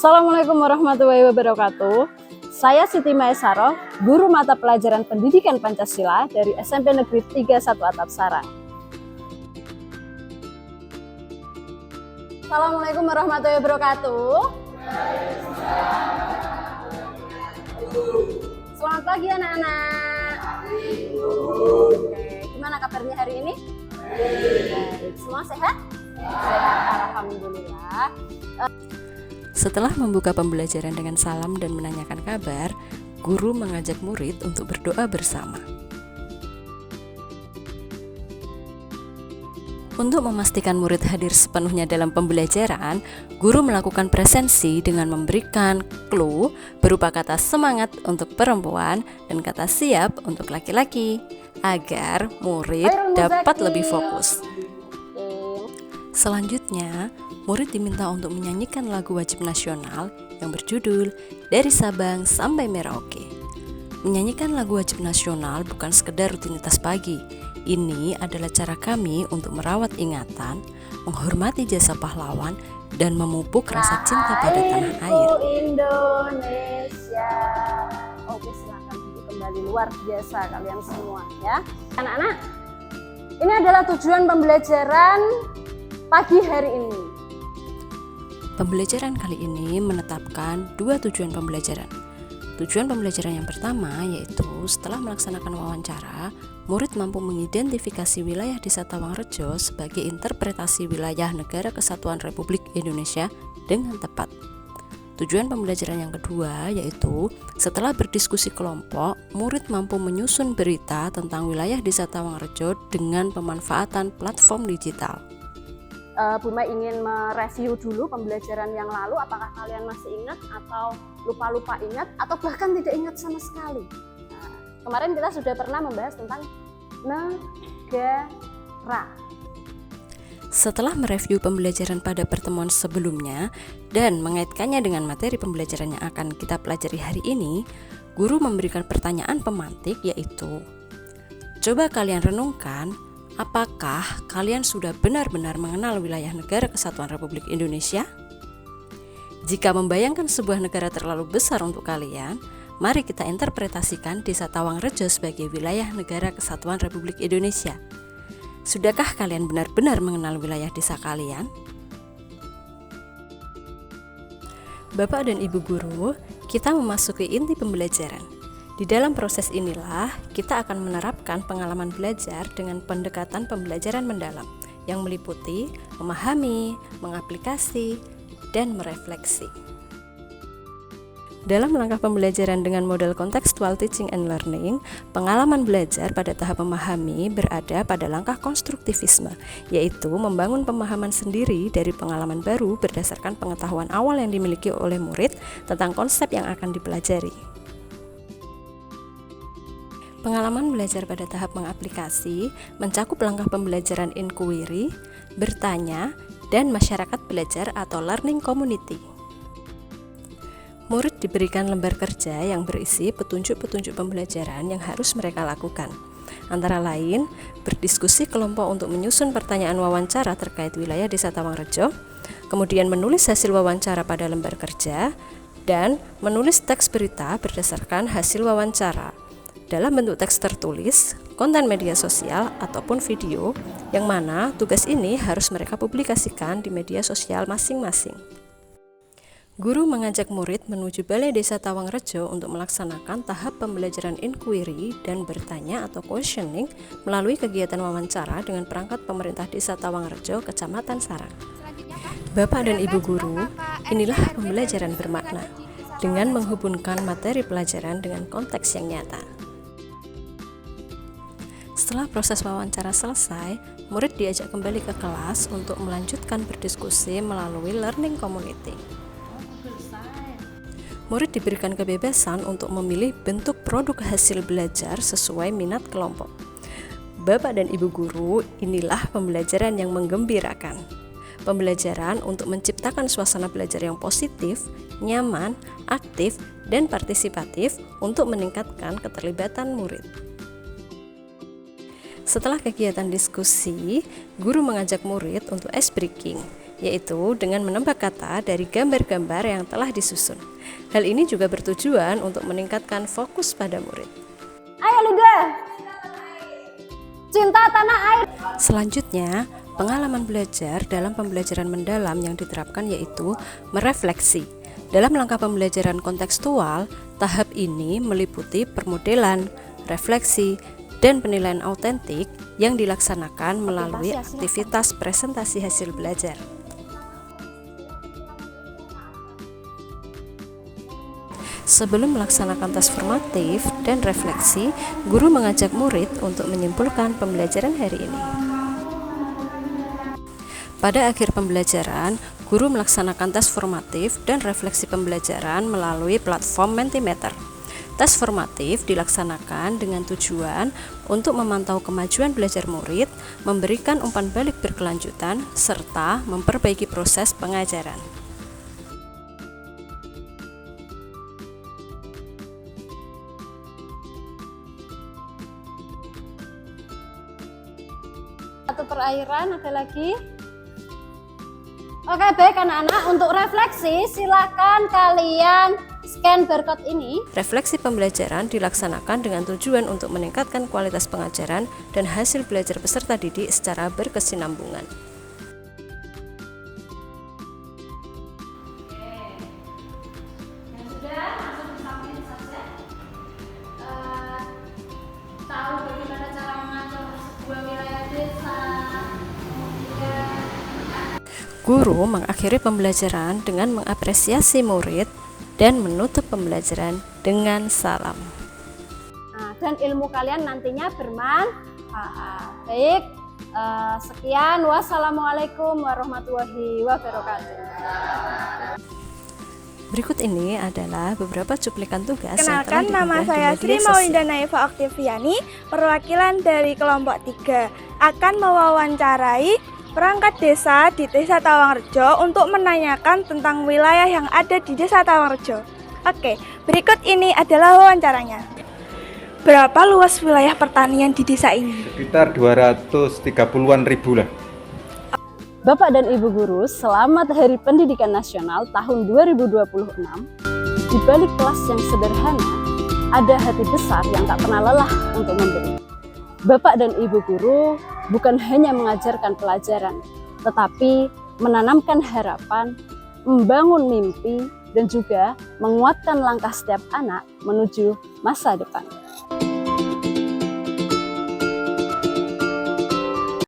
Assalamualaikum warahmatullahi wabarakatuh. Saya Siti Maesaro, guru mata pelajaran pendidikan Pancasila dari SMP Negeri 31 Atap Sara. Assalamualaikum warahmatullahi wabarakatuh. Selamat pagi anak-anak. Gimana kabarnya hari ini? Baik. Semua sehat? Sehat, alhamdulillah. Setelah membuka pembelajaran dengan salam dan menanyakan kabar, guru mengajak murid untuk berdoa bersama. Untuk memastikan murid hadir sepenuhnya dalam pembelajaran, guru melakukan presensi dengan memberikan clue berupa kata semangat untuk perempuan dan kata siap untuk laki-laki, agar murid dapat lebih fokus. Selanjutnya, murid diminta untuk menyanyikan lagu wajib nasional yang berjudul Dari Sabang Sampai Merauke. Menyanyikan lagu wajib nasional bukan sekedar rutinitas pagi. Ini adalah cara kami untuk merawat ingatan, menghormati jasa pahlawan, dan memupuk rasa cinta pada tanah air. Indonesia. Oke, silakan duduk kembali. Luar biasa kalian semua ya. Anak-anak, ini adalah tujuan pembelajaran pagi hari ini. Pembelajaran kali ini menetapkan dua tujuan pembelajaran. Tujuan pembelajaran yang pertama yaitu setelah melaksanakan wawancara, murid mampu mengidentifikasi wilayah Desa Tawangrejo sebagai interpretasi wilayah Negara Kesatuan Republik Indonesia dengan tepat. Tujuan pembelajaran yang kedua yaitu setelah berdiskusi kelompok, murid mampu menyusun berita tentang wilayah Desa Tawangrejo dengan pemanfaatan platform digital. Bu Mai ingin mereview dulu pembelajaran yang lalu, apakah kalian masih ingat atau lupa-lupa ingat atau bahkan tidak ingat sama sekali. Nah, kemarin kita sudah pernah membahas tentang negara. Setelah mereview pembelajaran pada pertemuan sebelumnya dan mengaitkannya dengan materi pembelajaran yang akan kita pelajari hari ini, guru memberikan pertanyaan pemantik yaitu, coba kalian renungkan, apakah kalian sudah benar-benar mengenal wilayah Negara Kesatuan Republik Indonesia? Jika membayangkan sebuah negara terlalu besar untuk kalian, mari kita interpretasikan Desa Tawangrejo sebagai wilayah Negara Kesatuan Republik Indonesia. Sudahkah kalian benar-benar mengenal wilayah desa kalian? Bapak dan Ibu guru, kita memasuki inti pembelajaran. Di dalam proses inilah kita akan menerapkan pengalaman belajar dengan pendekatan pembelajaran mendalam yang meliputi memahami, mengaplikasi, dan merefleksi. Dalam langkah pembelajaran dengan model contextual teaching and learning, pengalaman belajar pada tahap memahami berada pada langkah konstruktivisme, yaitu membangun pemahaman sendiri dari pengalaman baru berdasarkan pengetahuan awal yang dimiliki oleh murid tentang konsep yang akan dipelajari. Pengalaman belajar pada tahap mengaplikasi mencakup langkah pembelajaran inquiry, bertanya, dan masyarakat belajar atau learning community. Murid diberikan lembar kerja yang berisi petunjuk-petunjuk pembelajaran yang harus mereka lakukan. Antara lain, berdiskusi kelompok untuk menyusun pertanyaan wawancara terkait wilayah Desa Tawangrejo, kemudian menulis hasil wawancara pada lembar kerja, dan menulis teks berita berdasarkan hasil wawancara dalam bentuk teks tertulis, konten media sosial, ataupun video, yang mana tugas ini harus mereka publikasikan di media sosial masing-masing. Guru mengajak murid menuju Balai Desa Tawangrejo untuk melaksanakan tahap pembelajaran inquiry dan bertanya atau questioning melalui kegiatan wawancara dengan perangkat pemerintah Desa Tawangrejo, Kecamatan Sarang. Bapak dan Ibu guru, inilah pembelajaran bermakna dengan menghubungkan materi pelajaran dengan konteks yang nyata. Setelah proses wawancara selesai, murid diajak kembali ke kelas untuk melanjutkan berdiskusi melalui learning community. Murid diberikan kebebasan untuk memilih bentuk produk hasil belajar sesuai minat kelompok. Bapak dan Ibu guru, inilah pembelajaran yang menggembirakan. Pembelajaran untuk menciptakan suasana belajar yang positif, nyaman, aktif, dan partisipatif untuk meningkatkan keterlibatan murid. Setelah kegiatan diskusi, guru mengajak murid untuk ice breaking, yaitu dengan menambah kata dari gambar-gambar yang telah disusun. Hal ini juga bertujuan untuk meningkatkan fokus pada murid. Ayo Linda, cinta tanah air. Selanjutnya, pengalaman belajar dalam pembelajaran mendalam yang diterapkan yaitu merefleksi. Dalam langkah pembelajaran kontekstual, tahap ini meliputi permodelan, refleksi, dan penilaian autentik yang dilaksanakan melalui aktivitas presentasi hasil belajar. Sebelum melaksanakan tes formatif dan refleksi, guru mengajak murid untuk menyimpulkan pembelajaran hari ini. Pada akhir pembelajaran, guru melaksanakan tes formatif dan refleksi pembelajaran melalui platform Mentimeter. Tes formatif dilaksanakan dengan tujuan untuk memantau kemajuan belajar murid, memberikan umpan balik berkelanjutan, serta memperbaiki proses pengajaran. Satu perairan, ada lagi. Oke, baik anak-anak, untuk refleksi silakan kalian scan barcode ini. Refleksi pembelajaran dilaksanakan dengan tujuan untuk meningkatkan kualitas pengajaran dan hasil belajar peserta didik secara berkesinambungan. Tahu bagaimana cara mengatur sebuah wilayah desa, Guru mengakhiri pembelajaran dengan mengapresiasi murid dan menutup pembelajaran dengan salam. Nah, dan ilmu kalian nantinya bermanfaat. Baik, sekian. Wassalamualaikum warahmatullahi wabarakatuh. Berikut ini adalah beberapa cuplikan tugas Kenalkan, yang telah nama diunggah saya di Sri media sosial. Maulinda Naifa Oktaviani, perwakilan dari kelompok 3, akan mewawancarai perangkat desa di Desa Tawangrejo untuk menanyakan tentang wilayah yang ada di Desa Tawangrejo. Oke, berikut ini adalah wawancaranya. Berapa luas wilayah pertanian di desa ini? Sekitar 230-an ribu lah. Bapak dan Ibu guru, selamat Hari Pendidikan Nasional tahun 2026. Di balik kelas yang sederhana, ada hati besar yang tak pernah lelah untuk memberi. Bapak dan Ibu guru bukan hanya mengajarkan pelajaran, tetapi menanamkan harapan, membangun mimpi, dan juga menguatkan langkah setiap anak menuju masa depan.